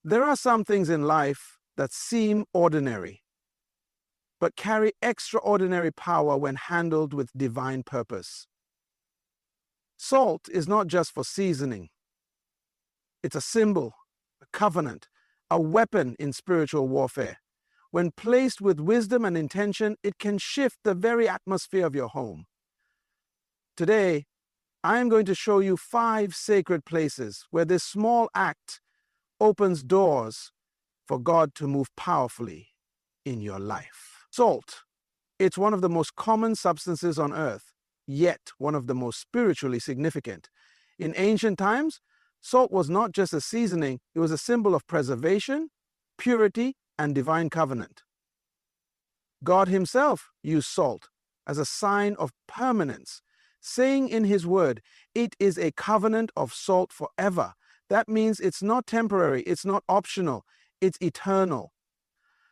There are some things in life that seem ordinary, but carry extraordinary power when handled with divine purpose. Salt is not just for seasoning. It's a symbol, a covenant, a weapon in spiritual warfare. When placed with wisdom and intention, it can shift the very atmosphere of your home. Today, I am going to show you 5 sacred places where this small act opens doors for God to move powerfully in your life. Salt. It's one of the most common substances on earth, yet one of the most spiritually significant. In ancient times, salt was not just a seasoning, it was a symbol of preservation, purity, and divine covenant. God himself used salt as a sign of permanence, saying in his word, "It is a covenant of salt forever." That means it's not temporary, it's not optional, it's eternal.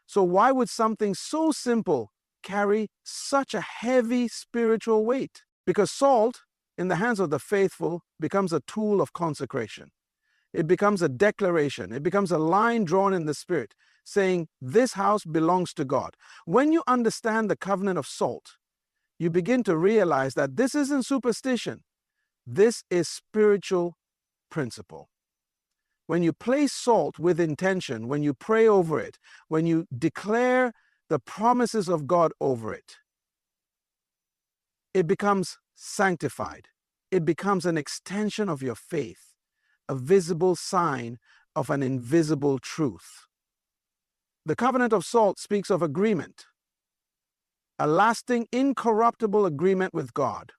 So why would something so simple carry such a heavy spiritual weight? Because salt, in the hands of the faithful, becomes a tool of consecration. It becomes a declaration. It becomes a line drawn in the spirit, saying, this house belongs to God. When you understand the covenant of salt, you begin to realize that this isn't superstition. This is spiritual principle. When you place salt with intention, when you pray over it, when you declare the promises of God over it, it becomes sanctified. It becomes an extension of your faith, a visible sign of an invisible truth. The covenant of salt speaks of agreement, a lasting, incorruptible agreement with God.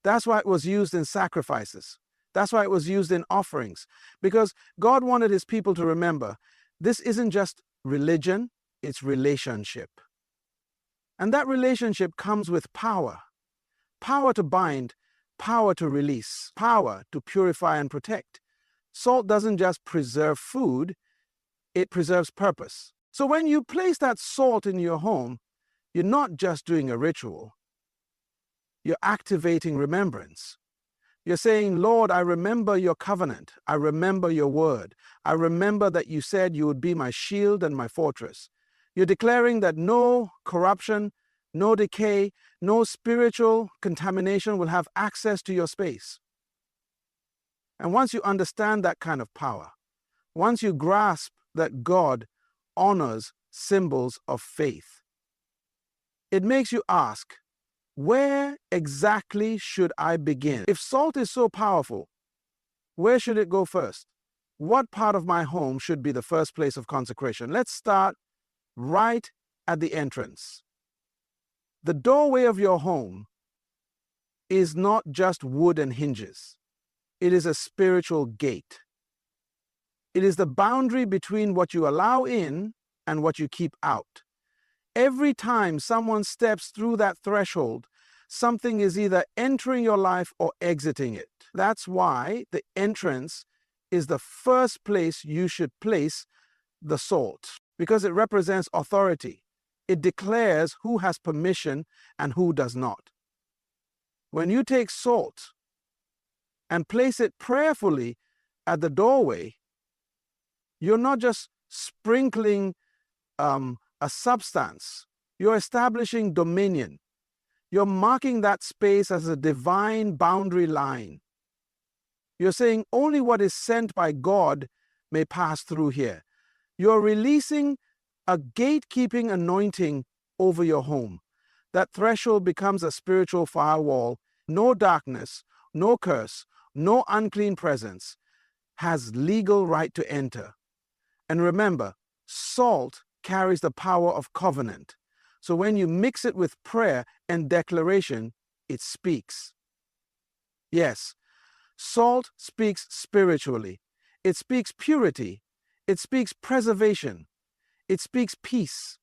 That's why it was used in sacrifices. That's why it was used in offerings, because God wanted his people to remember this isn't just religion, it's relationship. And that relationship comes with power. Power to bind, power to release, power to purify and protect. Salt doesn't just preserve food, it preserves purpose. So when you place that salt in your home, you're not just doing a ritual, you're activating remembrance. You're saying, Lord, I remember your covenant. I remember your word. I remember that you said you would be my shield and my fortress. You're declaring that no corruption, no decay, no spiritual contamination will have access to your space. And once you understand that kind of power, once you grasp that God honors symbols of faith, it makes you ask, where exactly should I begin? If salt is so powerful, where should it go first? What part of my home should be the first place of consecration? Let's start right at the entrance. The doorway of your home is not just wood and hinges. It is a spiritual gate. It is the boundary between what you allow in and what you keep out. Every time someone steps through that threshold, something is either entering your life or exiting it. That's why the entrance is the first place you should place the salt, because it represents authority. It declares who has permission and who does not. When you take salt and place it prayerfully at the doorway, you're not just sprinkling a substance. You're establishing dominion. You're marking that space as a divine boundary line. You're saying only what is sent by God may pass through here. You're releasing a gatekeeping anointing over your home. That threshold becomes a spiritual firewall. No darkness, no curse, no unclean presence has legal right to enter. And remember, salt carries the power of covenant. So when you mix it with prayer and declaration, it speaks. Yes, salt speaks spiritually. It speaks purity. It speaks preservation. It speaks peace.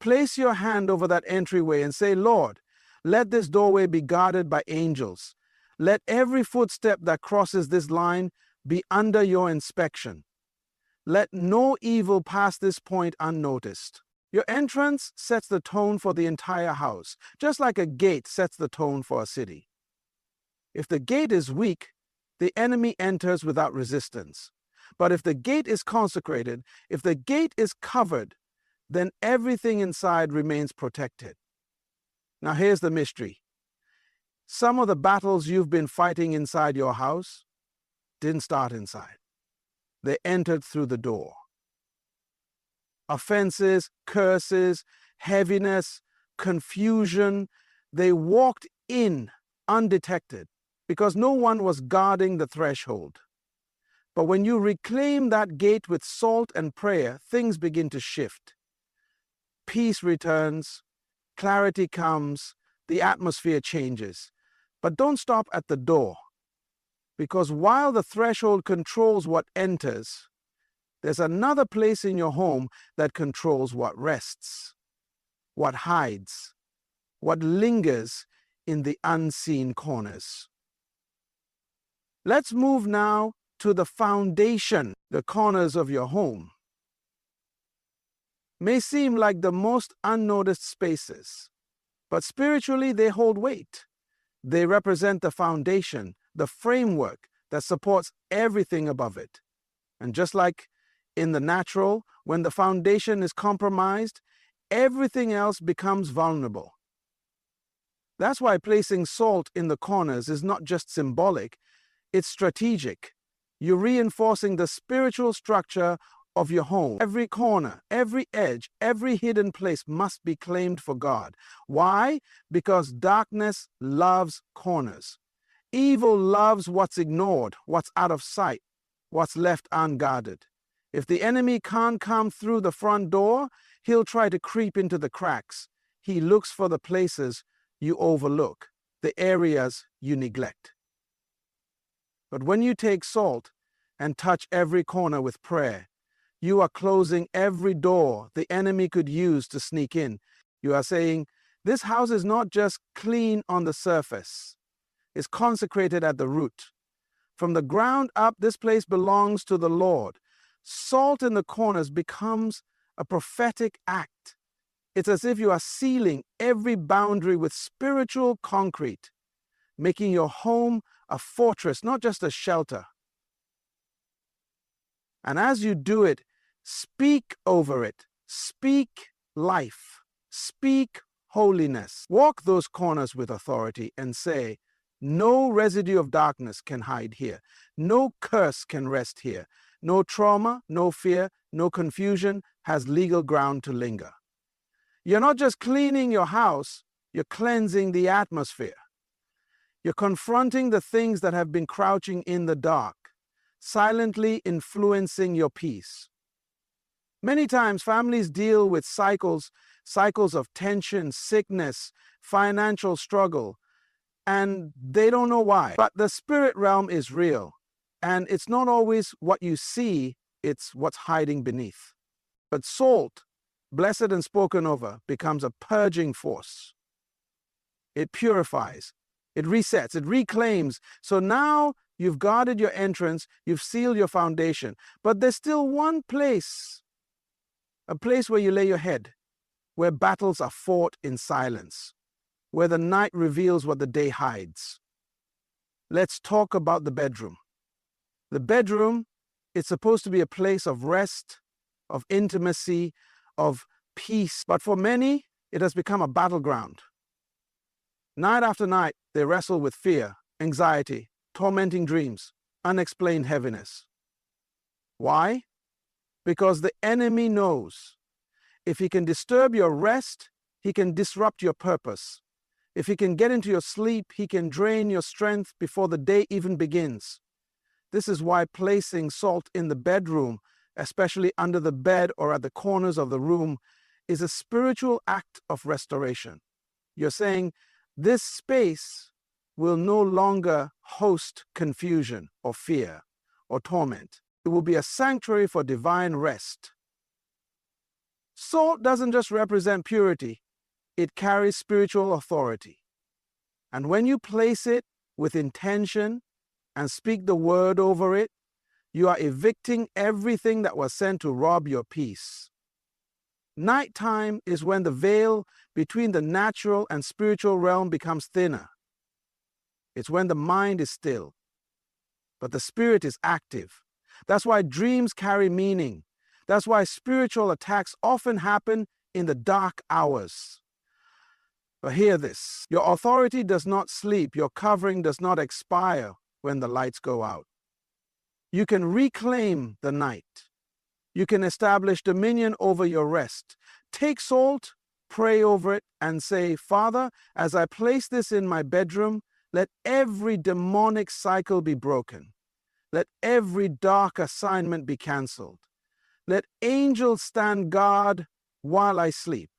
Place your hand over that entryway and say, Lord, let this doorway be guarded by angels. Let every footstep that crosses this line be under your inspection. Let no evil pass this point unnoticed. Your entrance sets the tone for the entire house, just like a gate sets the tone for a city. If the gate is weak, the enemy enters without resistance. But if the gate is consecrated, if the gate is covered, then everything inside remains protected. Now here's the mystery. Some of the battles you've been fighting inside your house didn't start inside. They entered through the door. Offenses, curses, heaviness, confusion, they walked in undetected because no one was guarding the threshold. But when you reclaim that gate with salt and prayer, things begin to shift. Peace returns, clarity comes, the atmosphere changes. But don't stop at the door, because while the threshold controls what enters, there's another place in your home that controls what rests, what hides, what lingers in the unseen corners. Let's move now to the foundation, the corners of your home. May seem like the most unnoticed spaces, but spiritually they hold weight. They represent the foundation, the framework that supports everything above it. And just like in the natural, when the foundation is compromised, everything else becomes vulnerable. That's why placing salt in the corners is not just symbolic, it's strategic. You're reinforcing the spiritual structure of your home. Every corner, every edge, every hidden place must be claimed for God. Why? Because darkness loves corners. Evil loves what's ignored, what's out of sight, what's left unguarded. If the enemy can't come through the front door, he'll try to creep into the cracks. He looks for the places you overlook, the areas you neglect. But when you take salt and touch every corner with prayer, you are closing every door the enemy could use to sneak in. You are saying, this house is not just clean on the surface. It's consecrated at the root. From the ground up, this place belongs to the Lord. Salt in the corners becomes a prophetic act. It's as if you are sealing every boundary with spiritual concrete, making your home a fortress, not just a shelter. And as you do it, speak over it. Speak life. Speak holiness. Walk those corners with authority and say, no residue of darkness can hide here. No curse can rest here. No trauma, no fear, no confusion has legal ground to linger. You're not just cleaning your house, you're cleansing the atmosphere. You're confronting the things that have been crouching in the dark, silently influencing your peace. Many times families deal with cycles of tension, sickness, financial struggle, and they don't know why. But the spirit realm is real, and it's not always what you see, it's what's hiding beneath. But salt, blessed and spoken over, becomes a purging force. It purifies, it resets, it reclaims. So now you've guarded your entrance, you've sealed your foundation, but there's still one place, a place where you lay your head, where battles are fought in silence, where the night reveals what the day hides. Let's talk about the bedroom. The bedroom is supposed to be a place of rest, of intimacy, of peace. But for many, it has become a battleground. Night after night, they wrestle with fear, anxiety, tormenting dreams, unexplained heaviness. Why? Because the enemy knows if he can disturb your rest, he can disrupt your purpose. If he can get into your sleep, he can drain your strength before the day even begins. This is why placing salt in the bedroom, especially under the bed or at the corners of the room, is a spiritual act of restoration. You're saying, this space will no longer host confusion or fear or torment. It will be a sanctuary for divine rest. Salt doesn't just represent purity, it carries spiritual authority. And when you place it with intention and speak the word over it, you are evicting everything that was sent to rob your peace. Nighttime is when the veil between the natural and spiritual realm becomes thinner. It's when the mind is still, but the spirit is active. That's why dreams carry meaning. That's why spiritual attacks often happen in the dark hours. But hear this, your authority does not sleep, your covering does not expire when the lights go out. You can reclaim the night. You can establish dominion over your rest. Take salt, pray over it, and say, Father, as I place this in my bedroom, let every demonic cycle be broken. Let every dark assignment be canceled. Let angels stand guard while I sleep.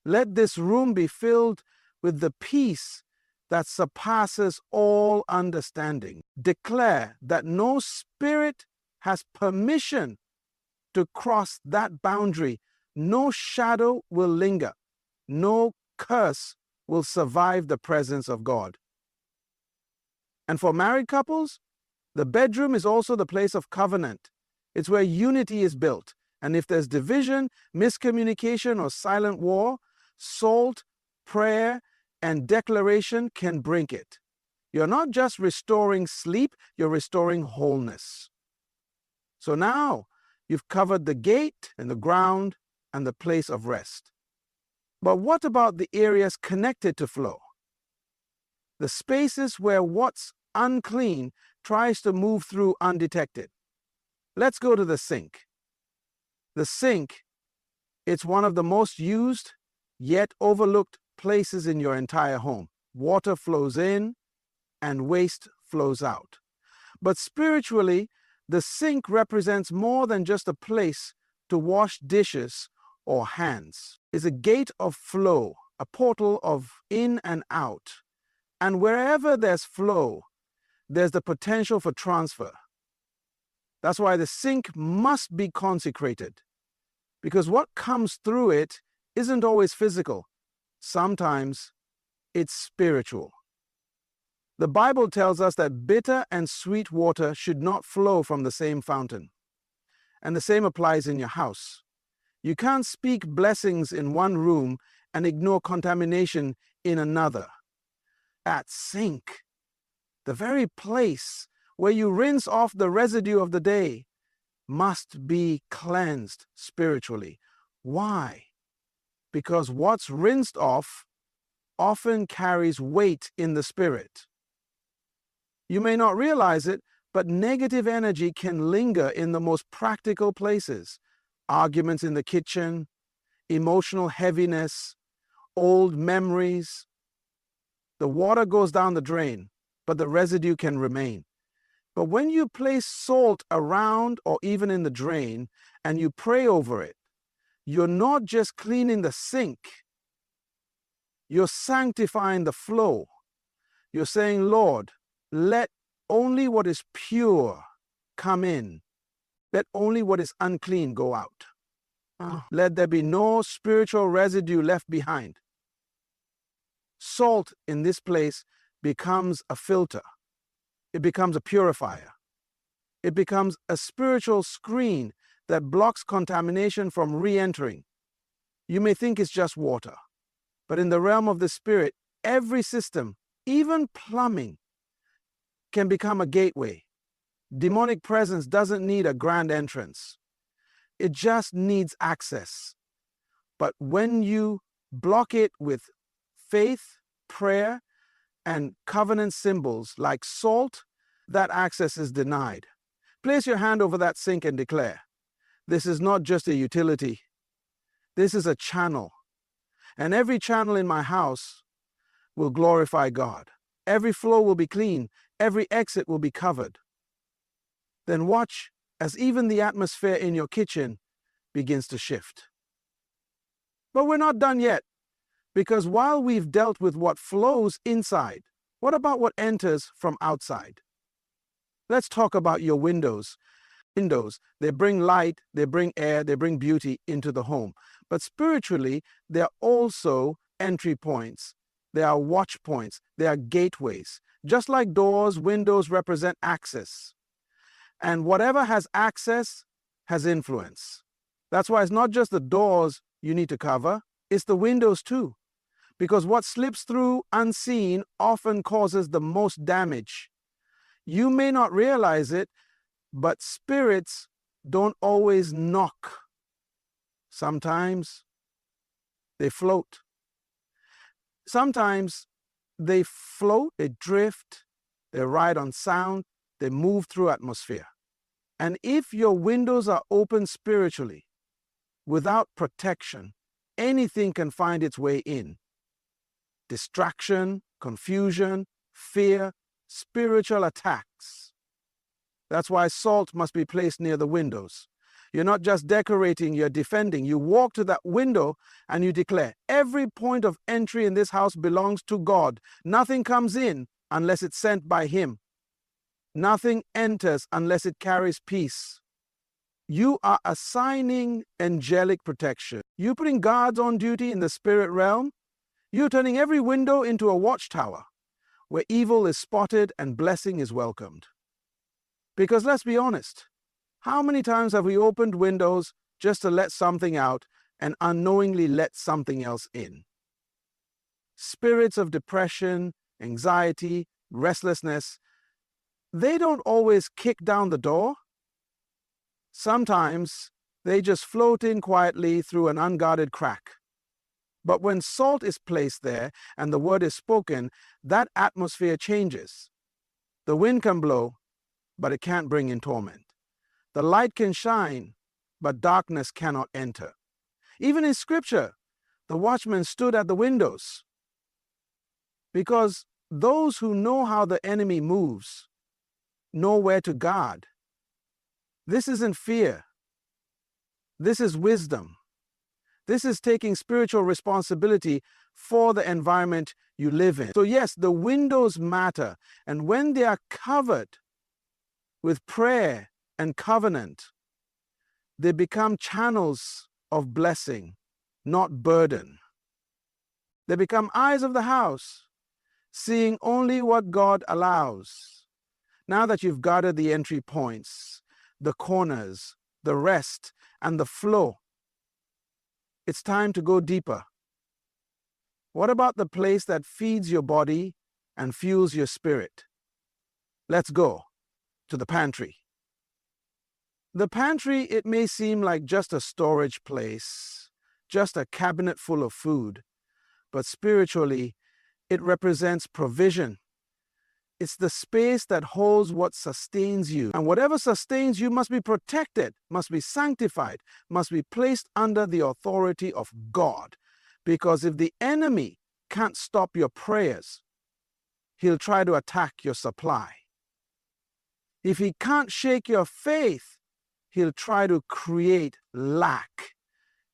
Let this room be filled with the peace that surpasses all understanding. Declare that no spirit has permission to cross that boundary. No shadow will linger. No curse will survive the presence of God. And for married couples, the bedroom is also the place of covenant. It's where unity is built. And if there's division, miscommunication, or silent war, salt, prayer, and declaration can break it. You're not just restoring sleep, you're restoring wholeness. So now you've covered the gate and the ground and the place of rest. But what about the areas connected to flow? The spaces where what's unclean tries to move through undetected. Let's go to the sink. The sink, it's one of the most used yet overlooked places in your entire home. Water flows in and waste flows out. But spiritually, the sink represents more than just a place to wash dishes or hands. It's a gate of flow, a portal of in and out. And wherever there's flow, there's the potential for transfer. That's why the sink must be consecrated, because what comes through it isn't always physical. Sometimes it's spiritual. The Bible tells us that bitter and sweet water should not flow from the same fountain. And the same applies in your house. You can't speak blessings in one room and ignore contamination in another. That sink, the very place where you rinse off the residue of the day, must be cleansed spiritually. Why? Because what's rinsed off often carries weight in the spirit. You may not realize it, but negative energy can linger in the most practical places. Arguments in the kitchen, emotional heaviness, old memories. The water goes down the drain, but the residue can remain. But when you place salt around or even in the drain and you pray over it, you're not just cleaning the sink, you're sanctifying the flow. You're saying, Lord, let only what is pure come in. Let only what is unclean go out. Let there be no spiritual residue left behind. Salt in this place becomes a filter. It becomes a purifier. It becomes a spiritual screen that blocks contamination from re-entering. You may think it's just water, but in the realm of the spirit, every system, even plumbing, can become a gateway. Demonic presence doesn't need a grand entrance. It just needs access. But when you block it with faith, prayer, and covenant symbols like salt, that access is denied. Place your hand over that sink and declare, this is not just a utility. This is a channel. And every channel in my house will glorify God. Every flow will be clean. Every exit will be covered. Then watch as even the atmosphere in your kitchen begins to shift. But we're not done yet, because while we've dealt with what flows inside, what about what enters from outside? Let's talk about your windows. Windows, they bring light, they bring air, they bring beauty into the home. But spiritually, they're also entry points. They are watch points. They are gateways. Just like doors, windows represent access. And whatever has access has influence. That's why it's not just the doors you need to cover, it's the windows too. Because what slips through unseen often causes the most damage. You may not realize it, But spirits don't always knock. Sometimes they float. Sometimes they float, they drift, they ride on sound, they move through atmosphere. And if your windows are open spiritually, without protection, anything can find its way in. Distraction, confusion, fear, spiritual attacks. That's why salt must be placed near the windows. You're not just decorating, you're defending. You walk to that window and you declare, every point of entry in this house belongs to God. Nothing comes in unless it's sent by Him. Nothing enters unless it carries peace. You are assigning angelic protection. You're putting guards on duty in the spirit realm. You're turning every window into a watchtower where evil is spotted and blessing is welcomed. Because let's be honest, how many times have we opened windows just to let something out and unknowingly let something else in? Spirits of depression, anxiety, restlessness, they don't always kick down the door. Sometimes they just float in quietly through an unguarded crack. But when salt is placed there and the word is spoken, that atmosphere changes. The wind can blow, but it can't bring in torment. The light can shine, but darkness cannot enter. Even in Scripture, the watchmen stood at the windows. Because those who know how the enemy moves know where to guard. This isn't fear. This is wisdom. This is taking spiritual responsibility for the environment you live in. So yes, the windows matter. And when they are covered with prayer and covenant, they become channels of blessing, not burden. They become eyes of the house, seeing only what God allows. Now that you've guarded the entry points, the corners, the rest, and the flow, it's time to go deeper. What about the place that feeds your body and fuels your spirit? Let's go to the pantry. The pantry, it may seem like just a storage place, just a cabinet full of food, but spiritually, it represents provision. It's the space that holds what sustains you. And whatever sustains you must be protected, must be sanctified, must be placed under the authority of God. Because if the enemy can't stop your prayers, he'll try to attack your supply. If he can't shake your faith, he'll try to create lack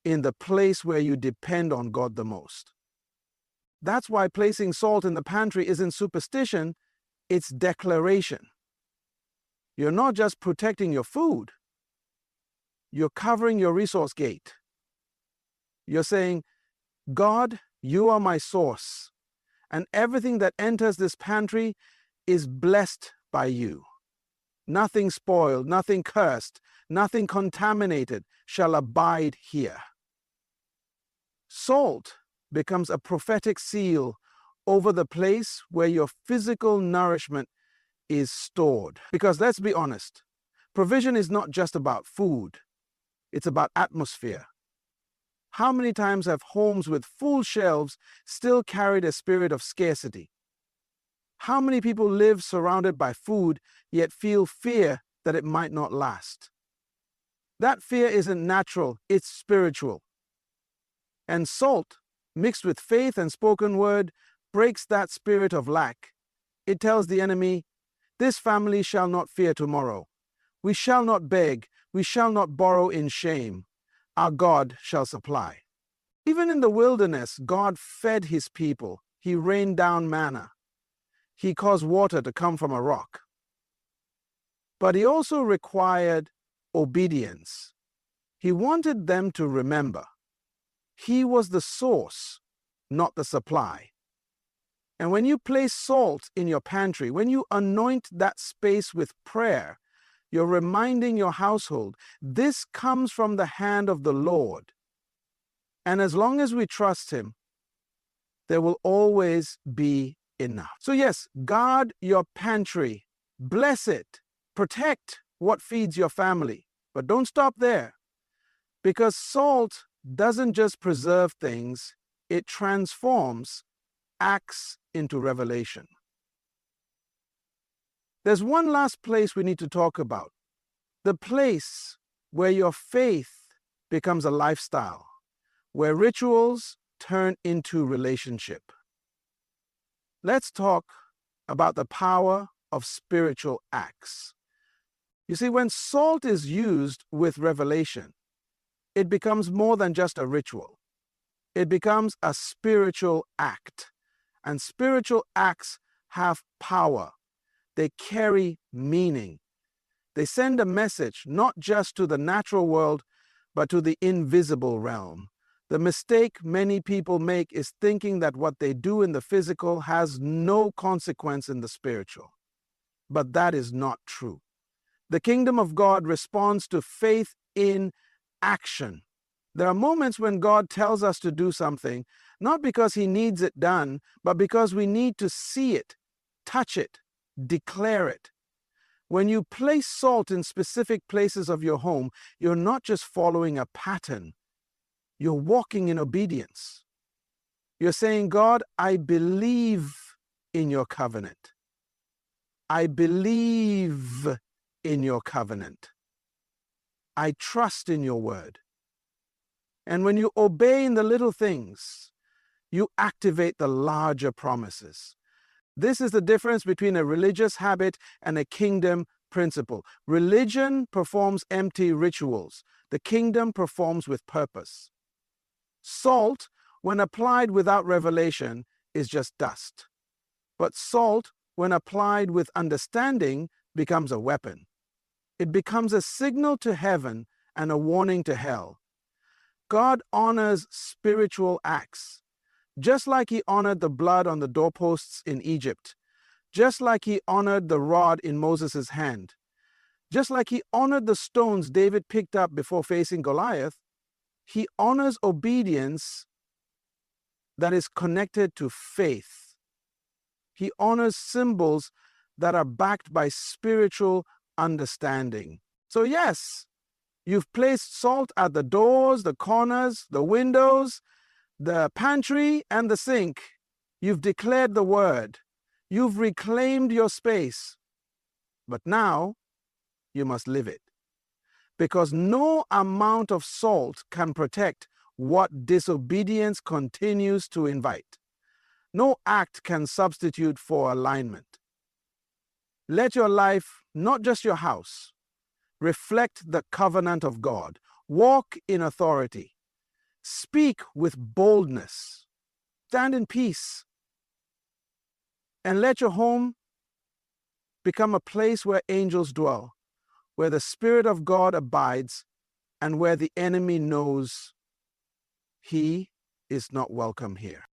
in the place where you depend on God the most. That's why placing salt in the pantry isn't superstition, it's declaration. You're not just protecting your food, you're covering your resource gate. You're saying, God, you are my source, and everything that enters this pantry is blessed by you. Nothing spoiled, nothing cursed, nothing contaminated shall abide here. Salt becomes a prophetic seal over the place where your physical nourishment is stored. Because let's be honest, provision is not just about food, it's about atmosphere. How many times have homes with full shelves still carried a spirit of scarcity? How many people live surrounded by food yet feel fear that it might not last? That fear isn't natural, it's spiritual. And salt, mixed with faith and spoken word, breaks that spirit of lack. It tells the enemy, this family shall not fear tomorrow. We shall not beg. We shall not borrow in shame. Our God shall supply. Even in the wilderness, God fed his people. He rained down manna. He caused water to come from a rock. But he also required obedience. He wanted them to remember. He was the source, not the supply. And when you place salt in your pantry, when you anoint that space with prayer, you're reminding your household, this comes from the hand of the Lord. And as long as we trust him, there will always be enough. So yes, guard your pantry, bless it, protect, what feeds your family. But don't stop there, because salt doesn't just preserve things, it transforms acts into revelation. There's one last place we need to talk about, the place where your faith becomes a lifestyle, where rituals turn into relationship. Let's talk about the power of spiritual acts. You see, when salt is used with revelation, it becomes more than just a ritual. It becomes a spiritual act. And spiritual acts have power. They carry meaning. They send a message not just to the natural world, but to the invisible realm. The mistake many people make is thinking that what they do in the physical has no consequence in the spiritual. But that is not true. The kingdom of God responds to faith in action. There are moments when God tells us to do something, not because he needs it done, but because we need to see it, touch it, declare it. When you place salt in specific places of your home, you're not just following a pattern. You're walking in obedience. You're saying, God, I believe in your covenant. I believe in your covenant. I trust in your word. And when you obey in the little things, you activate the larger promises. This is the difference between a religious habit and a kingdom principle. Religion performs empty rituals. The kingdom performs with purpose. Salt, when applied without revelation, is just dust. But salt, when applied with understanding, becomes a weapon. It becomes a signal to heaven and a warning to hell. God honors spiritual acts, just like he honored the blood on the doorposts in Egypt, just like he honored the rod in Moses' hand, just like he honored the stones David picked up before facing Goliath. He honors obedience that is connected to faith. He honors symbols that are backed by spiritual understanding. So yes, you've placed salt at the doors, the corners, the windows, the pantry, and the sink. You've declared the word. You've reclaimed your space. But now you must live it. Because no amount of salt can protect what disobedience continues to invite. No act can substitute for alignment. Let your life, not just your house, reflect the covenant of God. Walk in authority. Speak with boldness. Stand in peace. And let your home become a place where angels dwell, where the Spirit of God abides, and where the enemy knows he is not welcome here.